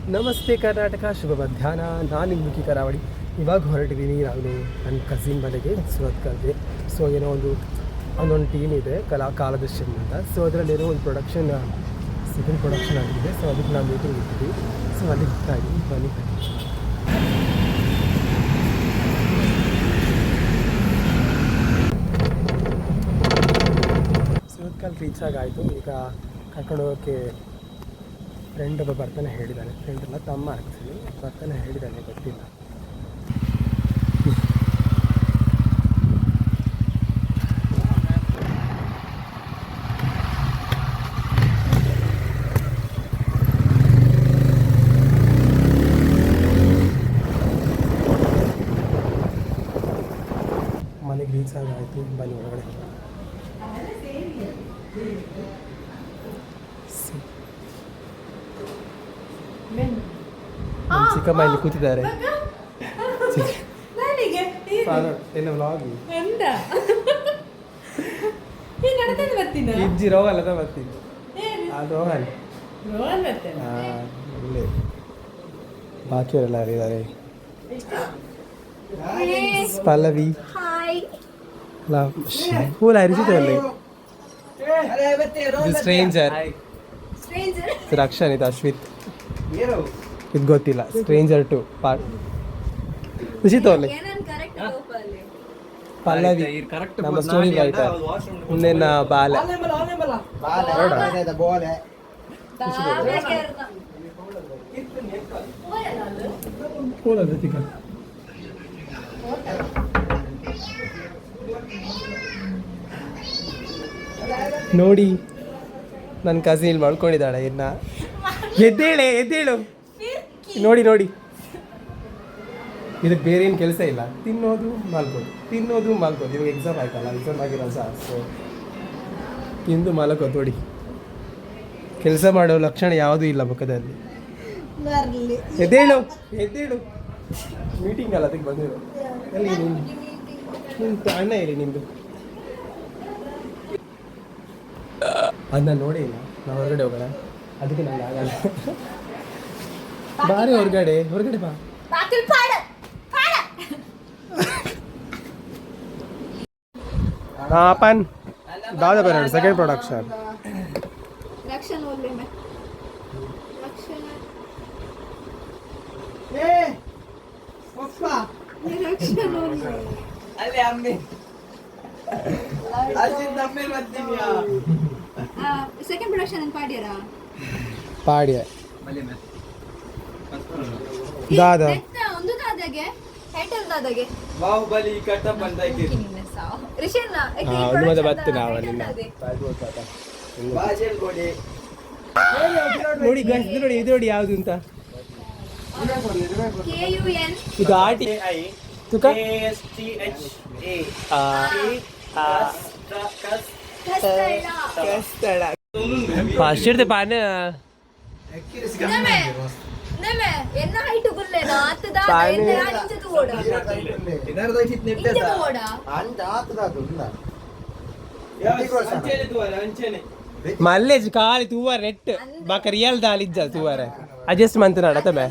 ನಮಸ್ತೆ ಕರ್ನಾಟಕ, ಶುಭ ಮಧ್ಯಾಹ್ನ. ನಾನು ನಿಮ್ಮುಖಿ ಕರಾವಳಿ. ಇವಾಗ ಹೊರಟಿದ್ದೀನಿ ನಾನು ನನ್ನ ಕಸಿನ್ ಮನೆಗೆ ಸುರತ್ಕಲ್ಗೆ. ಸೊ ಏನೋ ಒಂದೊಂದು ಟೀಮ್ ಇದೆ ಕಾಲದರ್ಶನ್ ಅಂತ. ಸೊ ಅದರಲ್ಲೇನೋ ಒಂದು ಸೆಕೆಂಡ್ ಪ್ರೊಡಕ್ಷನ್ ಆಗಿದೆ. ಸೊ ಅದಕ್ಕೆ ನಾವು ಮೀಟಿಂಗ್ ಇದ್ದೀವಿ. ಸೊ ಅಲ್ಲಿಗೆ ಹೋಗ್ತಾ ಇದ್ದೀನಿ, ಬನ್ನಿ. ಸುರತ್ಕಲ್ ರೀಚ್ ಆಗಾಯಿತು. ಈಗ ಕರ್ಕೊಂಡು ಹೋಗೋಕ್ಕೆ ಫ್ರೆಂಡ್ ಒಬ್ಬ ಬರ್ತಾನೆ ಹೇಳಿದ್ದಾನೆ. ಫ್ರೆಂಡ್ ಎಲ್ಲ ತಮ್ಮ ಆ್ಯಕ್ಚುಲಿ ಬರ್ತಾನೆ ಹೇಳಿದ್ದಾನೆ, ಗೊತ್ತಿಲ್ಲ. ಮನೆಗೆ ರೀಚ್ ಆಗಾಯಿತು, ಬನ್ನಿ ಒಳಗಡೆ. ಚಿಕ್ಕಮ್ಮ ಇಲ್ಲಿ ಕೂತಿದ್ದಾರೆ. ಏನು ವ್ಲಾಗ್ ಇಜ್ಜಿ ರೋಹನ್ ಅದ ಬರ್ತೀನಿ. ಅದು ರೋಹನ್ ಒಳ್ಳೆ ಬಾಕಿಯವರೆಲ್ಲ ಯಾರಿದ್ದಾರೆ? ಪಲ್ಲವಿ ಪೂಲ ಹರಿಸಿದ್ರಲ್ಲಿ ಸ್ಟ್ರೇಂಜರ್ ರಕ್ಷನ್, ಇದು ಅಶ್ವಿತ್, ಇದು ಗೊತ್ತಿಲ್ಲ. ಸ್ಟ್ರೇಂಜರ್ ಟು ಪಾರ್ಟ್ ಋಷಿತೋರ್ಲಿ ಪಲ್ಲವಿ ನಮ್ಮ ಸ್ಟೋರಿ ರೈಟರ್. ಇನ್ನೇನ ಬಾಲ ನೋಡಿ ನನ್ನ ಕಸಿನ್ ಇಲ್ಲಿ ಮಾಡ್ಕೊಂಡಿದ್ದಾಳೆ. ಇನ್ನ ಎದ್ದೇಳು ನೋಡಿ ಇದಕ್ಕೆ ಬೇರೆ ಏನು ಕೆಲಸ ಇಲ್ಲ, ತಿನ್ನೋದು ಮಲ್ಕೋದು. ಇವಾಗ ಎಕ್ಸಾಮ್ ಆಯ್ತಲ್ಲ, ಎಕ್ಸಾಮ್ ಆಗಿರೋ ಸೊ ತಿಂದು ಮಲ್ಕೋದು. ನೋಡಿ, ಕೆಲಸ ಮಾಡೋ ಲಕ್ಷಣ ಯಾವುದೂ ಇಲ್ಲ ಮುಖದಲ್ಲಿ. ಎದ್ದೇಳು ಮೀಟಿಂಗ್ ಅಲ್ಲ, ಅದಕ್ಕೆ ಬಂದಿರೋ. ಎಲ್ಲಿ ನಿಂದು ಅಣ್ಣ ಹೇಳಿ ನಿಂದು ಅದನ್ನ ನೋಡಿ ಇಲ್ಲ. ನಾವು ಹೊರಗಡೆ ಹೋಗೋಣ, ಅದಕ್ಕೆ ನಂಗೆ ಆಗಲ್ಲ. ಬಾರಿ ಹೊರಗಡೆ ಬಾ. आपण दादा बरं सेकंड प्रोडक्शन रक्षण बोलले मैं रक्षण पप्पा रक्षण बोलले अरे अम्मी आज नम्मे मत दिया सेकंड प्रोडक्शन ಅಂತ ಪಾಡ್ಯ दादा ಒಂದು ದಾದಾಗೆ ಟೈಟಲ್ ದಾದಾಗೆ ಬಾಹುಬಲಿ ಕಟ್ಟಪ್ಪ ಅಂತ ಇದ್ದೀರಿ ರಿಷನ್ ಒಂದು ಮತ್ತೆ ಬತ್ತೆ ನಾವು ನಿನ್ನ ಬಾಜೆಲ್ ಗೋಡಿ ನೋಡಿ ಗೈಸ್, ಇದು ನೋಡಿ ಯಾವುದು ಅಂತ. KUN ಇದು RTI ತುಕ ಕಸ್ತಳ ಪಾಶ್ಚಿರ್ತೆ ಪಾನ नमे ಎನ್ನ ಹೈಟ್ ಗುಲ್ಲೆನಾ ಆತದ ಎನ್ನ ಆಡಿಂಚದು ಓಡ ಇದರ ದೈಹಿತ್ ನೆಟ್ಟದ ಓಡ ಅಂತ ಆತದ ದುಲ್ಲ ಅಂಚೆನೆ ತುವರ ಅಂಚೆನೆ ಮಲ್ಲೇಜ್ ಕಾಲಿ ತುವರ ನೆಟ್ ಬಾಕ ರಿಯಲ್ ದಾಲಿಜ್ಜ ತುವರ ಅಡ್ಜಸ್ಟ್ ಮಂತನಾಡ ತಮೆ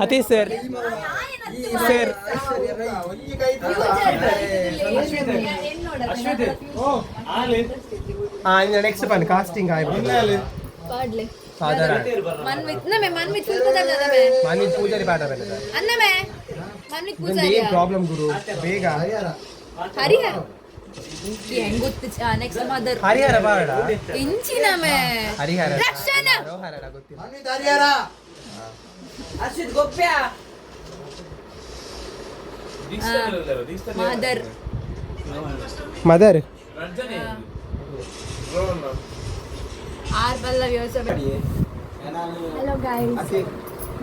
ಅತಿ ಸರ್ ಒಂಜಿ ಕೈ ಅಶ್ವಿತ್ ಓ ಆಲೆ ನೆಕ್ಸ್ಟ್ ಪನ್ ಕಾಸ್ಟಿಂಗ್ ಆಯ್ತು ಪಾಡ್ಲೆ ಸಾಧಾರಣ ಮನ್ವಿತ್ ಪೂಜಾರಿ ಮಾನಿತ್ ಪೂಜಾರಿ ಪಾಠ ಬರ್ತದೆ ಅನ್ನಮೆ ಮನ್ವಿತ್ ಪೂಜಾರಿ ಏನು ಪ್ರಾಬ್ಲಮ್ ಗುರು ಬೇಗ ಹರಿಹರ ಹೆಂಗ್ ಗೊತ್ತು ನೆಕ್ಸ್ಟ್ ಮದರ್ ಹರಿಹರ ಬಾಡ ಇಂಚಿನಮೆ ಹರಿಹರ ರಕ್ಷಣ ರೋಹರ ಗೊತ್ತಿಲ್ಲ ಮನ್ವಿತ್ ಹರಿಹರ ಅಶ್ವಿತ್ ಗೊಪ್ಪ್ಯ mother R Pallavi Hosabettu. Hello guys,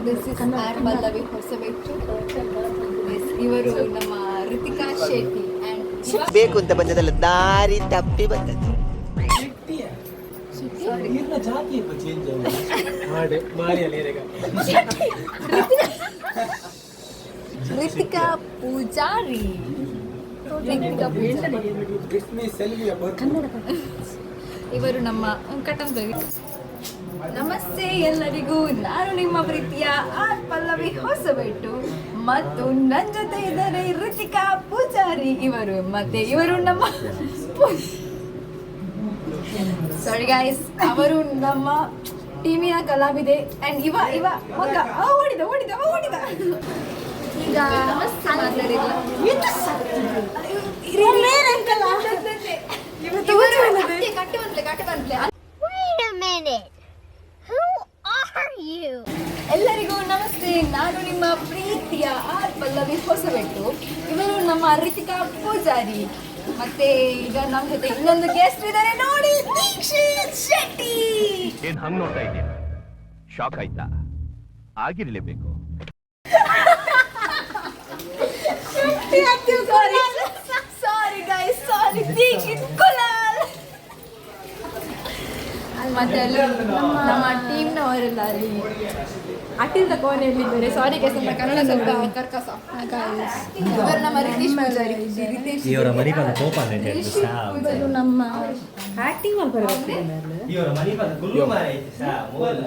this is R Pallavi Hosabettu. ಇವರು ನಮ್ಮ ರಿತಿಕಾ ಶೆಟ್ಟಿ ಅಂಡ್ ಬೇಕು ಅಂತ ಬಂದದಲ್ಲ, ದಾರಿ ತಪ್ಪಿ ಬಂದದ್ದು. ರಿತಿಕಾ ಪೂಜಾರಿ. ಇವರು ನಮ್ಮ ಕಟನ್. ನಮಸ್ತೆ ಎಲ್ಲರಿಗೂ, ನಾನು ನಿಮ್ಮ ನಿಮ್ಮ ಪ್ರೀತಿಯ ಆರ್ ಪಲ್ಲವಿ ಹೊಸಬೆಟ್ಟು ಮತ್ತು ನನ್ನ ಜೊತೆ ಇದ್ದಾರೆ ಋತಿಕಾ ಪೂಜಾರಿ ಇವರು ಮತ್ತೆ ಇವರು ನಮ್ಮ ಸಾರಿ ಗೈಸ್ ಅವರು ನಮ್ಮ ಟೀಮಿನ ಕಲಾವಿದೆ ಅಂಡ್ ಇವ ಮಗ ಓಡಿದ ಈಗ ಮಾತಾಡಿಲ್ಲ Wait a minute. Who are you? ಎಲ್ಲರಿಗೂ ನಮಸ್ತೆ. ನಾನು ನಿಮ್ಮ ಪ್ರೀತಿಯ ಆರ್ ಪಲ್ಲವಿ ಹೊಸಬೆಟ್ಟು ಇವರು ನಮ್ಮ ಋತಿಕಾ ಪೂಜಾರಿ ಮತ್ತೆ ಈಗ ನಮ್ಮ ಜೊತೆ ಇನ್ನೊಂದು ಗೆಸ್ಟ್ ಇದ್ದಾರೆ ನೋಡಿ, ದೀಕ್ಷಿತ್ ಶೆಟ್ಟಿ. ಏನ್ ಹಂಗ್ ನೋಡ್ತಾ ಇದೆಯಾ? ಶಾಕ್ ಆಯ್ತಾ? ಆಗಿರ್ಲೇಬೇಕು. ಸಾರಿ ಗೈಸ್, ಸಾರಿ ದೀಕ್ಷಿತ್ ಕುಲಾಲ್. ಮತ್ತೆ ಅಲ್ಲಿ ನಮ್ಮ ಟೀಮ್ನವರೆಲ್ಲ ಅಲ್ಲಿ ಅಟ್ಟಿಂದ ಕೋಣೆಯಲ್ಲಿದ್ದಾರೆ. ಸಾರಿ ಗೈಸ್, ನಮ್ಮ ಕನ್ನಡ ಸ್ವಲ್ಪ ಕರ್ಕಸ. ಇವರು ನಮ್ಮ ರಿತೀಶ್ ಪೂಜಾರಿ. ಇವರ ಮರಿಪಾದ ಕೋಪ ಇವರು ನಮ್ಮ Acting ಮಾಡ್ತಾರೆ. ಇವರ ಮರಿಪಾದ ಗುಲ್ಲು ಮಾರೈತಿ ಸಾ ಮೊಬೈಲ್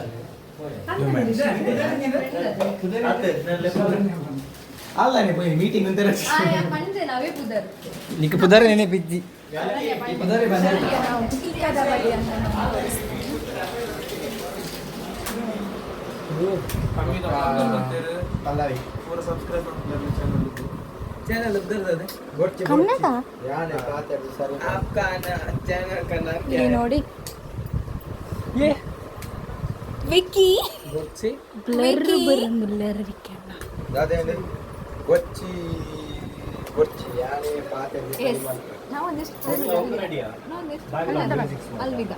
ಅಲ್ಲನೆ ಪೋಯಿ ಮೀಟಿಂಗ್ ಅಂತ ಪಂಜೆ ನಾವೇ ಪುದರ್ ನಿಕ್ಕ ಪುದಾರ ನೆನೆ ಬಿದ್ದಿ ಪುದಾರಿ ಬಂದ ಪಲ್ಲವಿ ಪೂರ ಸಬ್ಸ್ಕ್ರೈಬ್ ಮಾಡ್ತಾರೆ ಚಾನೆಲ್ ಉದ್ದರದ ಕನ್ನಡ ಯಾನೆ ಮಾತಾಡಿ ಸರ್ आपका ಚಾನೆಲ್ का नाम क्या ಇಲ್ಲಿ है ನೋಡಿ ಏ ವಿಕ್ಕಿ ಗೊತ್ತಿ ಬ್ಲರ್ ಬರಂಗಿಲ್ಲ ವಿಕ್ಕಿ ಅದೇ ಗೊಚ್ಚಿ ಯಾನೆ ಮಾತಾಡಿ ಎಸ್ ನಾವೊಂದಿಷ್ಟು ಅಲ್ವಿದ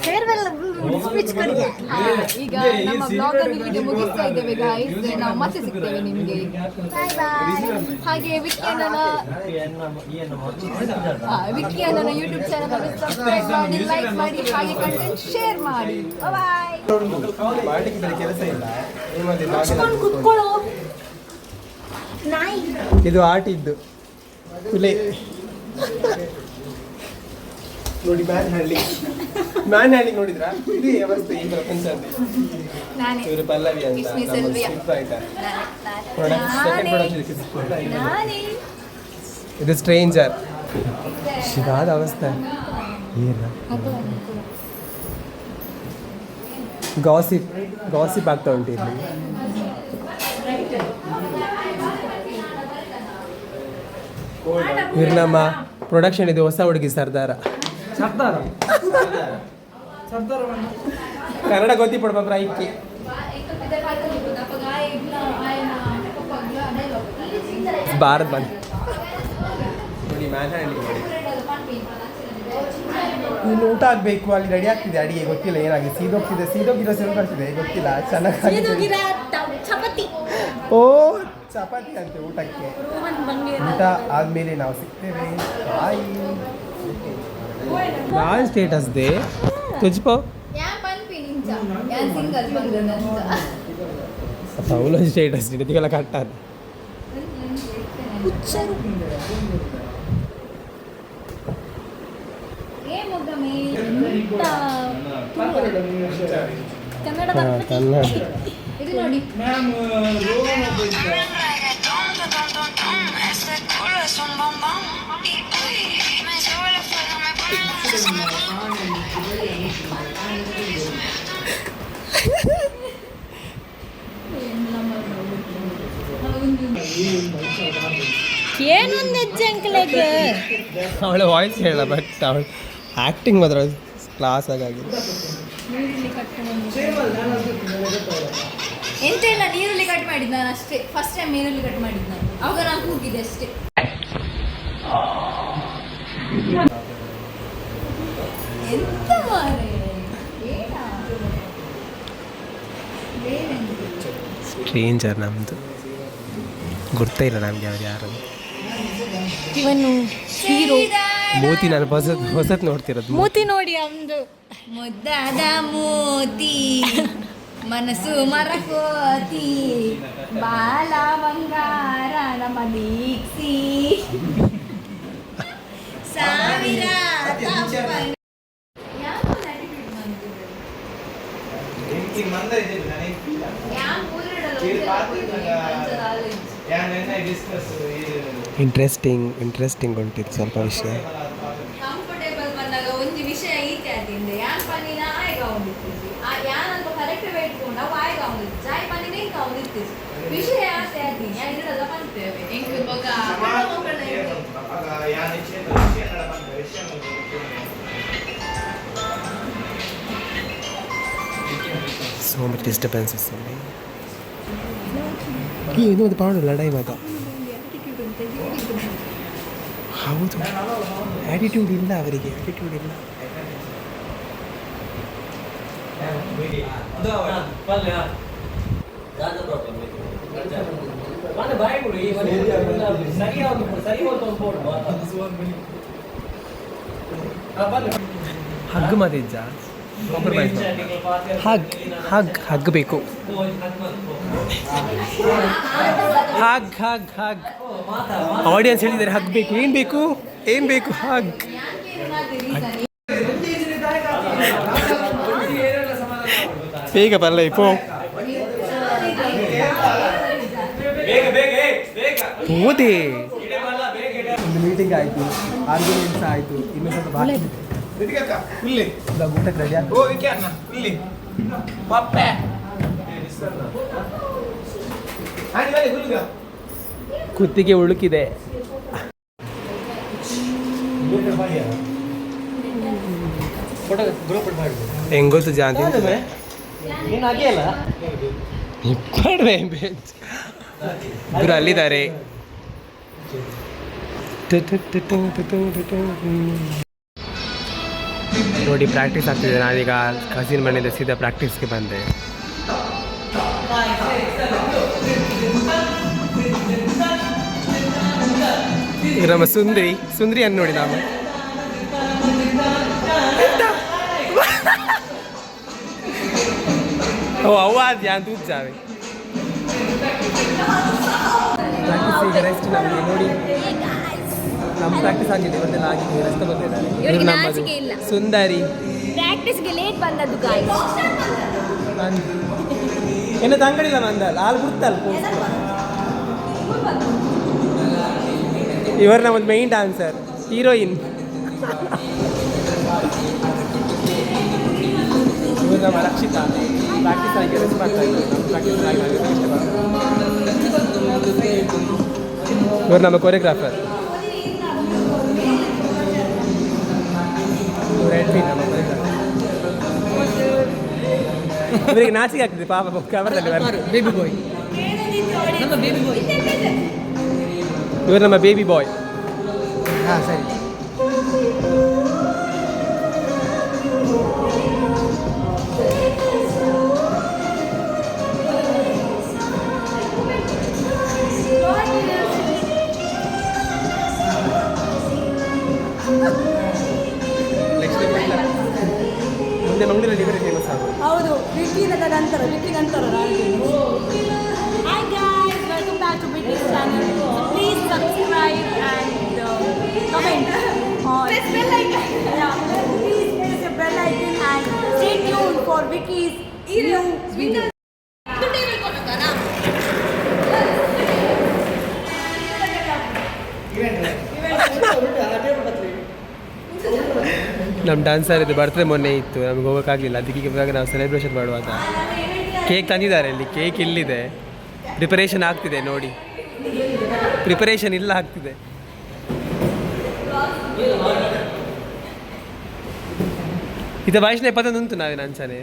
ಫೇರ್ವೆಲ್ ಸ್ಪೀಚ್ ಕೊಡಿ. ಈಗ ನಮ್ಮ ಬ್ಲಾಗ್ ಅನ್ನು ವಿಡಿಯೋ ಮುಗಿಸ್ತಾ ಇದ್ದೇವೆ ಗಾಯ್ಸ್. ನಾವು ಮತ್ತೆ ಸಿಗ್ತೇವೆ ನಿಮಗೆ. ಬಾಯ್ ಬಾಯ್. ಹಾಗೆ ವಿಕ್ಕಿ ಅಣ್ಣನ ಯೂಟ್ಯೂಬ್ ಚಾನಲ್ ಅನ್ನು ಸಬ್ಸ್ಕ್ರೈಬ್ ಮಾಡಿ, ಲೈಕ್ ಮಾಡಿ, ಹಾಗೆ ಕಂಟೆಂಟ್ ಶೇರ್ ಮಾಡಿ. ಬಾಯ್. ಮಾಡ್ಲಿಕ್ಕೆ ಕೆಲಸ ಇಲ್ಲ ನಿಮ್ಮಲ್ಲಿ ಕುತ್ಕೊಳ್ಳೋ ನಾಯಿ. ಇದು ಆರ್ಟ್ ಇದ್ದು ಕುಲೆ ನೋಡಿ ಮ್ಯಾನ್ ಹ್ಯಾಂಡ್ಲಿಂಗ್ ನೋಡಿದ್ರಾ? ಇದು ಅವಸ್ಥೆ ಈ ಪ್ರಪಂಚ ಅಂತ. ನಾನೇ ಇವರು ಪಲ್ಲವಿ ಅಂತ It's me, ನಮ್ಮ Sylvia. script writer. Second production. ನಾನೇ ಇದು ಸ್ಟ್ರೇಂಜರ್. ಶಿವಾದ ಅವಸ್ಥೆ ಗಾಸಿಪ್ ಆಗ್ತಾ ಉಂಟು ಇಲ್ಲಿ. ಇವ್ರು ನಮ್ಮ ಪ್ರೊಡಕ್ಷನ್ ಇದು ಹೊಸ ಹುಡುಗಿ ಸರ್ದಾರ. ಕನ್ನಡ ಗೊತ್ತಿ ಪಡ್ಬಾರ ಐಕ್ಕಿ ಭಾರತ್ ಬಂದ್ ನೋಡಿ ಮ್ಯಾನ್ ಹ್ಯಾಂಡ್ಲಿಂಗ್ ಮಾಡಿ. ಇನ್ನು ಊಟ ಆಗಬೇಕು, ಅಲ್ಲಿ ರೆಡಿ ಆಗ್ತಿದೆ ಅಡಿಗೆ, ಗೊತ್ತಿಲ್ಲ ಏನಾಗಿದೆ. ಸೀದೋಗಿರೋ ಸೆಲ್ ಕಾಣ್ತಿದೆ, ಗೊತ್ತಿಲ್ಲ. ಚೆನ್ನಾಗಿ ಚಪಾತಿ ಓ ಚಪಾತಿ ಅಂತೆ ಊಟಕ್ಕೆ. ಊಟ ಆದಮೇಲೆ ನಾವು ಸಿಗ್ತೇವೆ. ಬಾಯ್. ನಾನು ಸ್ಟೇಟಸ್ ದೇ ತುಜ್ಪೋ ಅವಳು ಸ್ಟೇಟಸ್ ಇದಕ್ಕೆಲ್ಲ ಕಟ್ಟಾರ. ಕನ್ನಡ ಇದು ನೋಡಿ ಏನೊಂದು ಹೆಜ್ಜೆ ಅಂಕಲೆಗೆ ಅವಳ ವಾಯ್ಸ್ ಹೇಳ, ಬಟ್ ಅವಳು ಆ್ಯಕ್ಟಿಂಗ್ ಮಾತ್ರ ಕ್ಲಾಸ್ ಆಗಿ. ಎಂತ ಇಲ್ಲ, ನೀರುಳ್ಳಿ ಕಟ್ ಮಾಡಿದ್ದು ನಾನು ಅಷ್ಟೇ. ಫಸ್ಟ್ ಟೈಮ್ ನೀರುಳ್ಳಿ ಕಟ್ ಮಾಡಿದ್ದು ನಾನು, ಅವಾಗ ನಾನು ಕೂಗಿದ್ದೆ ಅಷ್ಟೇ. ಎಂತ ಮಾರೆ ಸ್ಟ್ರೇಂಜರ್ ನಮ್ಮದು ಗುರ್ತೇ ಇಲ್ಲ ನಮಗೆ ಅವ್ರು ಯಾರು. ಇವನು ಹೀರೋ. ಮೂತಿ ನಾನು ಹೊಸತ್ ನೋಡ್ತಿರೋದು. ಮೂತಿ ನೋಡಿ ಅವನು ಮುದ್ದಾದ ಮೋತಿ ಮನಸ್ಸು ಮರಕೋತಿ ಬಾಲ ಬಂಗಾರ ನಮ್ಮ ದೀಕ್ಷಿ ಸಾವಿರ ಮೀಟಿಂಗ್ ಮಂದರ ಇದೆ ನಾನೇ ಇಂಟ್ರೆಸ್ಟಿಂಗ್ ಉಂಟಿತ್ತು ಸ್ವಲ್ಪ ವಿಷಯ. ಕಂಫರ್ಟೇಬಲ್ ಬಂದಾಗ ಒಂದು ವಿಷಯ ಈತೆ ಆದಿಂದ ಯಾನ್ ಪನ್ನಿನ ಆಯ್ಗ ಒಂದಿತ್ತು ಯಾನ್ ಅಂತ ಕರೆಕ್ಟ್ ಇಟ್ಕೊಂಡು ಅವು ಆಯ್ಗ ಒಂದಿತ್ತು ಜಾಯ್ ಪನ್ನಿನ ಹಿಂಗ ಒಂದಿತ್ತು ವಿಷಯ ಆತೆ ಆತೀನಿ ಯಾನ್ ಇಡಲ್ಲ ಬಂತೇವೆ ಹೆಂಗ್ ಇವಾಗ So much disturbances ಅಲ್ಲಿ. ಏನೋ ಒಂದು ಪಾಡು ಲಡಾಯಿ ಮಾತ. ಹೌದು, ಆ್ಯಟಿಟ್ಯೂಡ್ ಇಲ್ಲ ಅವರಿಗೆ, ಆ್ಯಟಿಟ್ಯೂಡ್ ಇಲ್ಲ. ಹಗ್ ಮಾತಿದ್ದ ಹಗ್ ಬೇಕು. ಹಗ್ ಆಡಿಯನ್ಸ್ ಹೇಳಿದ್ದಾರೆ ಹಗ್ ಬೇಕು. ಏನ್ ಬೇಕು ಹಗ್. ಬೇಗ ಬರಲ್ಲ ಪೋ. ಹೋದೆ ಒಂದು ಮೀಟಿಂಗ್ ಆಯಿತು, ಆರ್ಗ್ಯುಮೆಂಟ್ಸ್ ಆಯಿತು, ಇನ್ನು ಸ್ವಲ್ಪ ಬಾಕಿ ಇಲ್ಲಿ ಊಟಕ್ಕೆ ರೆಡಿ ಓ ವಿಕ್ಯಾನ ಇಲ್ಲಿ ಪಪ್ಪೆ ಆಡಿ ಬನ್ನಿ ಗುರುಗ ಕುತ್ತಿಗೆ ಉಳುಕಿದೆ. ಹೆಂಗೊತ್ತು ಜಾಂತಿ ನೀನು ಆಗಿಯಲ್ಲ ಇಬ್ಬರು ಅಲ್ಲಿದ್ದಾರೆ. ನೋಡಿ ಪ್ರಾಕ್ಟೀಸ್ ಆಗ್ತಿದೆ. ನಾನೀಗ ಕಸಿನ್ ಮನೆಯಿಂದ ಸೀದಾ ಪ್ರಾಕ್ಟೀಸ್ಗೆ ಬಂದೆ. ಈಗ ನಮ್ಮ ಸುಂದ್ರಿಯನ್ನು ನೋಡಿ ನಾವು ಓ ಅವ್ವಾದ ಅಂತ ಉಜ್ಜಾವೆ ಪ್ರಾಕ್ಟೀಸ್ ಈಗ ರೆಸ್ಟ್ ನಮಗೆ ನೋಡಿ. ನಮ್ಮ ಪ್ರಾಕ್ಟೀಸ್ ಆಗಿದೆ, ಇವತ್ತೆಲ್ಲ ಆಗಿದೆ, ರೆಸ್ಟ್ ಬಂದಿದ್ದಾರೆ. ಇವ್ರಿಗೆ ನಾಚಿಕೆ ಇಲ್ಲ. ಸುಂದರಿ ಪ್ರಾಕ್ಟೀಸ್ಗೆ ಲೇಟ್ ಬಂದದ್ದು ಗಾಯ್ಸ್. என்ன தங்கடியில் வந்தால் ஆள் கொடுத்தால் ಇವರು ನಮ್ಮ ಮೇನ್ ಡ್ಯಾನ್ಸರ್ ಹೀರೋಯಿನ್. ಇವರು ನಮ್ಮ ರಕ್ಷಿತಾ ಪ್ರಾಕ್ಟೀಸ್ ಆಗಿ ರೆಸ್ಟ್ ಮಾಡ್ತಾ ಇದ್ದಾರೆ. ಇವರು ನಮ್ಮ ಕೊರಿಯೋಗ್ರಾಫರ್. ಇವರಿಗೆ ನಾಚಿಕೆ ಆಗ್ತದೆ ಪಾಪ ಕ್ಯಾಮರಾದಲ್ಲಿ. ಬೇಬಿ ಬಾಯ್, ಇವರು ನಮ್ಮ ಬೇಬಿ ಬಾಯ್. ಹಾಂ ಸರಿ. ಮುಂದೆ ಮಂಗಳೂರಲ್ಲಿ ಇವರೇ ಫೇಮಸ್ ಆಗೋದು. ಹೌದು, ವಿಕ್ಕಿ ನಂತರ Hi guys, welcome back to Viki's channel. So please subscribe and comment on. Press bell icon. Yeah, please press the bell icon and stay tuned for Viki's new video. ನಮ್ಮ dancer ಇದು birthday ಮೊನ್ನೆ ಇತ್ತು, ನಮ್ಗೆ ಹೋಗೋಕ್ಕಾಗಲಿಲ್ಲ. ಅದಕ್ಕೆ ಇವಾಗ ನಾವು celebration ಮಾಡುವಾಗ cake ತಂದಿದ್ದಾರೆ. ಇಲ್ಲಿ ಕೇಕ್ ಇಲ್ಲಿದೆ, ಪ್ರಿಪರೇಷನ್ ಆಗ್ತಿದೆ ನೋಡಿ. ಪ್ರಿಪರೇಷನ್ ಇಲ್ಲ ಆಗ್ತಿದೆ. ಇದು ವಯಸ್ಸಿನ 21 ಉಂಟು ನಾವೇನು ಅಂಚಾನೆ.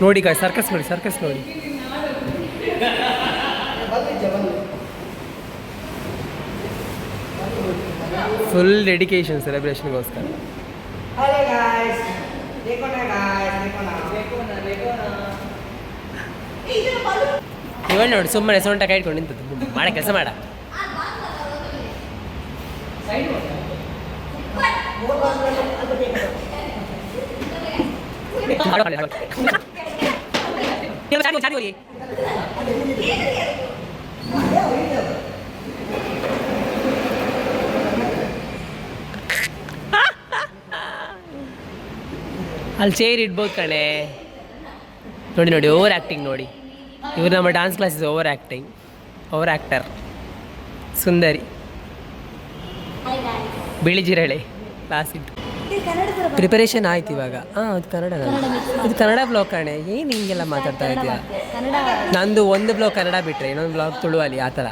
ನೋಡಿ ಸರ್ಕಸ್ ನೋಡಿ. ಫುಲ್ ಡೆಡಿಕೇಶನ್ ಸೆಲೆಬ್ರೇಷನ್ಗೋಸ್ಕರ. ಇವಳು ನೋಡಿ ಸುಮ್ಮನೆ ಸೊಂಟ ಕೈ ಇಟ್ಕೊಂಡು ನಿಂತದ್ದು. ಮಾಡ ಕೆಲಸ ಮಾಡ. ಅಲ್ಲಿ ಚೇರ್ ಇಡ್ಬೋದು ಕಣೆ. ನೋಡಿ ನೋಡಿ ಓವರ್ ಆ್ಯಕ್ಟಿಂಗ್ ನೋಡಿ. ಇವರು ನಮ್ಮ dance class over acting, over actor ಸುಂದರಿ ಬಿಳಿ ಜಿರಳೆ ಕ್ಲಾಸ್ ಇದ್ದು. ಪ್ರಿಪರೇಷನ್ ಆಯ್ತು ಇವಾಗ. ಹಾಂ ಅದು ಕನ್ನಡ, ಇದು ಕನ್ನಡ ಬ್ಲಾಗ್ ಕಣೆ. ಏನು ಹಿಂಗೆಲ್ಲ ಮಾತಾಡ್ತಾ ಇದೆಯಾ? ನಂದು ಒಂದು ಬ್ಲಾಗ್ ಕನ್ನಡ ಬಿಟ್ಟರೆ ಇನ್ನೊಂದು ಬ್ಲಾಗ್ ತುಳುವಲ್ಲಿ, ಆ ಥರ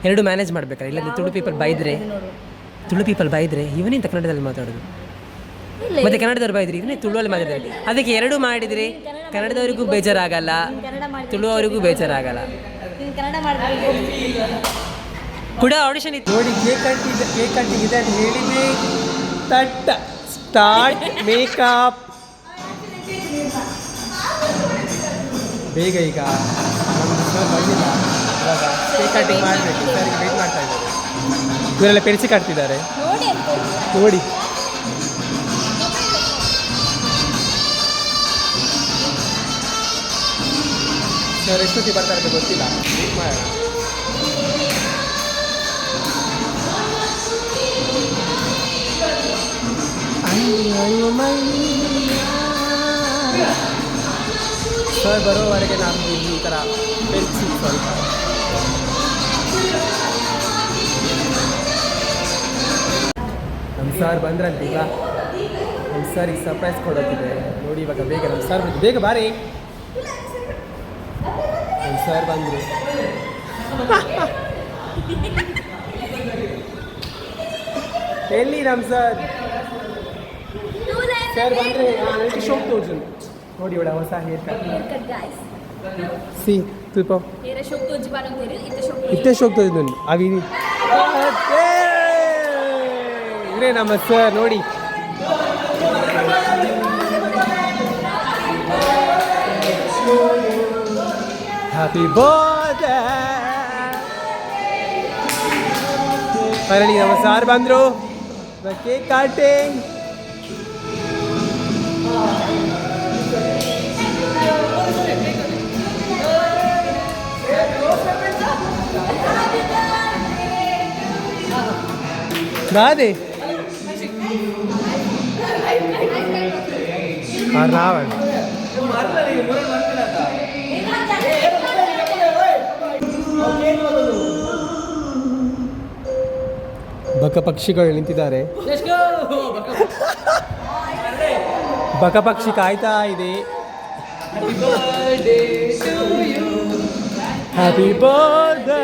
ಎರಡು ಮ್ಯಾನೇಜ್ ಮಾಡ್ಬೇಕಾರೆ. ಇಲ್ಲಾಂದರೆ ತುಳು ಪೀಪಲ್ ಬೈದರೆ ಇವನಿಂತ ಕನ್ನಡದಲ್ಲಿ ಮಾತಾಡೋದು, ಮತ್ತು ಕನ್ನಡದವ್ರು ಬೈದ್ರಿ ಇವನೇ ತುಳುವಲ್ಲಿ ಮಾತಾಡ್ತಾರೆ. ಅದಕ್ಕೆ ಎರಡೂ ಮಾಡಿದ್ರಿ ಕನ್ನಡದವರಿಗೂ ಬೇಜಾರಾಗಲ್ಲ, ತುಳುವವರಿಗೂ ಬೇಜಾರಾಗಲ್ಲ. ಕೂಡ ಆಡಿಷನ್ ಇತ್ತು ನೋಡಿ. ಕೇಕ್ ಕಟ್ಟಿಂಗ್ ಇದೆ ಅಂತ ಹೇಳಿದ್ವಿ. ತಟ್ ಸ್ಟಾರ್ಟ್ ಮೇಕಪ್ ಬೇಗ. ಈಗ ನಮ್ಮದು ಸರ್ ಬಂದಿಲ್ಲ, ಇವಾಗ ಕೇಕ್ ಕಟ್ಟಿಂಗ್ ಮಾಡಬೇಕು. ಸರ್ ವೆಯ್ಟ್ ಮಾಡ್ತಾ ಇದ್ದಾರೆ. ಇವರೆಲ್ಲ ಪೆನ್ಸಿ ಕಟ್ತಿದ್ದಾರೆ ನೋಡಿ. ಸರ್ ಎಷ್ಟೊತ್ತಿಗೆ ಬರ್ತಾರೆ ಅಂತ ಗೊತ್ತಿಲ್ಲ, ವೆಯ್ಟ್ ಮಾಡೋಣ. ಸರ್ ಬರೋವರೆಗೆ ನಮ್ದು ಈ ಥರ ಪೆನ್ಸಿ ಸ್ವಲ್ಪ ನಮ್ಮ ಸರ್ ಬಂದ್ರಂತೆ. ಈಗ ನಮ್ಮ ಸರಿಗೆ ಸರ್ಪ್ರೈಸ್ ಕೊಡೋದಿದೆ ನೋಡಿ. ಇವಾಗ ಬೇಗ ನಮ್ಮ ಸರ್ ಬಂದು, ಬೇಗ ಬಾರಿ. ನಮ್ಮ ಸರ್ ಬಂದರು. ಎಲ್ಲಿ ನಮ್ಮ ಸರ್ ಬಂದರೆ ಶೋಕ್ ತೋರಿಸು ನೋಡಿ. ಇವಳ ಹೊಸ ಹೇರ್ ಕಟ್ ಸಿ ಸ್ವಲ್ಪ ಇಷ್ಟೇ ಶೋಕ್ ತೋರಿದ್ದು ಅವಿ. ಇವರೇ ನಮ್ಮ ಸರ್ ನೋಡಿ. Happy birthday. ಫೈನಲಿ ನಮ್ಮ ಸಾರ್ ಬಂದರು. Cake cutting. Dade. Ravan. ಬಕ ಪಕ್ಷಿಗಳು ನಿಂತಿದ್ದಾರೆ. ಬಕ ಪಕ್ಷಿ ಕಾಯ್ತಾ ಇದೆ. Happy birthday.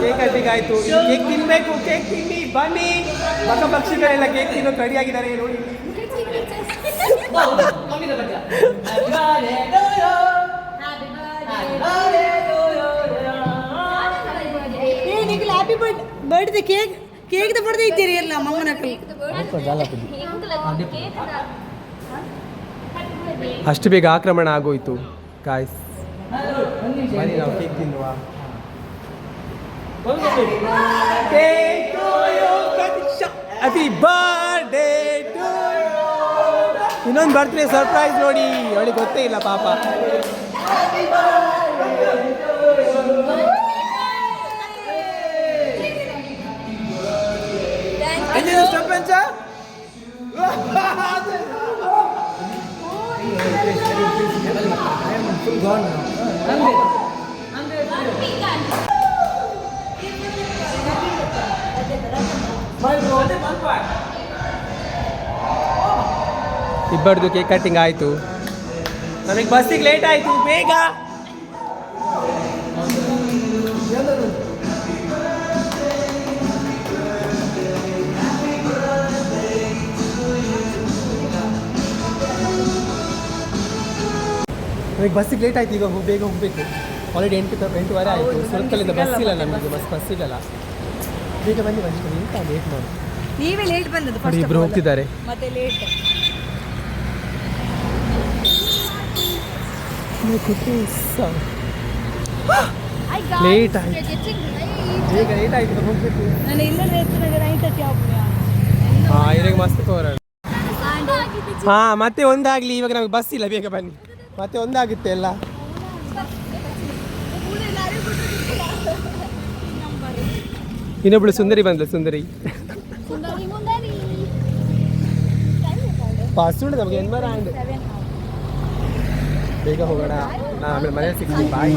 ಕೇಕ್ ಕಟ್ಟಿಂಗ್ ಆಯ್ತು. ಕೇಕ್ ತಿನ್ಬೇಕು, ಕೇಕ್ ತಿನ್ನಿ ಬನ್ನಿ. ಬಕ ಪಕ್ಷಿಗಳೆಲ್ಲ ಕೇಕ್ ತಿನ್ನೋಕೆ ರೆಡಿ ಆಗಿದ್ದಾರೆ ನೋಡಿ. Happy birthday cake cake birthday ಇದ್ದೀರಿ ಎಲ್ಲ ಮಮ್ಮನ ಅಷ್ಟು ಬೇಗ ಆಕ್ರಮಣ ಆಗೋಯ್ತು ಗಾಯ್ಸ್. ಬನ್ನಿ ನಾವು ಕೇಕ್ ತಿನ್ನುವ. Happy birthday to you. ಇನ್ನೊಂದು ಬರ್ತ್ಡೇ ಸರ್ಪ್ರೈಸ್ ನೋಡಿ. ಅವಳಿಗೆ ಗೊತ್ತೇ ಇಲ್ಲ ಪಾಪ. ಇಬ್ಬರದು ಕೇಕ್ ಕಟ್ಟಿಂಗ್ ಆಯಿತು. ನಮಗೆ ಬಸ್ಸಿಗೆ ಲೇಟ್ ಆಯಿತು. ಬೇಗ ನಮಗೆ ಬಸ್ಸಿಗೆ ಲೇಟ್ ಆಯಿತು. ಈಗ ಬೇಗ ಹೋಗಬೇಕು. ಆಲ್ರೆಡಿ 8:08 ಆಯಿತು. ಸುರತ್ಕಲ್ಲಿಂದ ಬಸ್ ಇಲ್ಲ ನಮಗೆ. ಬಸ್ ಇಲ್ಲಲ್ಲ. ಬೇಗ ಬನ್ನಿ ಎಂತ ಲೇಟ್ ಮಾಡಿ. ನೀವೇ ಲೇಟ್ ಬಂದದ್ದು. ಇಬ್ಬರು ಹೋಗ್ತಿದ್ದಾರೆ. ಮತ್ತೆ ಲೇಟ್ ಲೇಟ್ ಆಯ್ತು, ಈಗ ಲೇಟ್ ಆಯ್ತು ಹೋಗ್ಬೇಕು. ನಾನು ಇಲ್ಲದ್ರೆ ಎತ್ತಿನಾಗ ನೈಟ್ ಹತ್ತಿ ಹೋಗ್ಬಿಡ ಹಾಂ ಇವಾಗ ಮಸ್ತ್ ತೋರಣ. ಹಾಂ ಮತ್ತೆ ಒಂದಾಗಲಿ, ಇವಾಗ ನಮಗೆ ಬಸ್ ಇಲ್ಲ, ಬೇಗ ಬನ್ನಿ. ಮತ್ತೆ ಒಂದಾಗುತ್ತೆ ಎಲ್ಲ. ಇನ್ನೊಬ್ಳು ಸುಂದರಿ ಬಂದ್ಲು, ಸುಂದರಿ ಬಸ್ ಉಂಟು ನಮಗೆ ಎನ್ಮರ. ಬೇಗ ಹೋಗೋಣ, ಆಮೇಲೆ ಮನೇಲಿ ಸಿಗ್ತೀನಿ. ಬಾಯ್.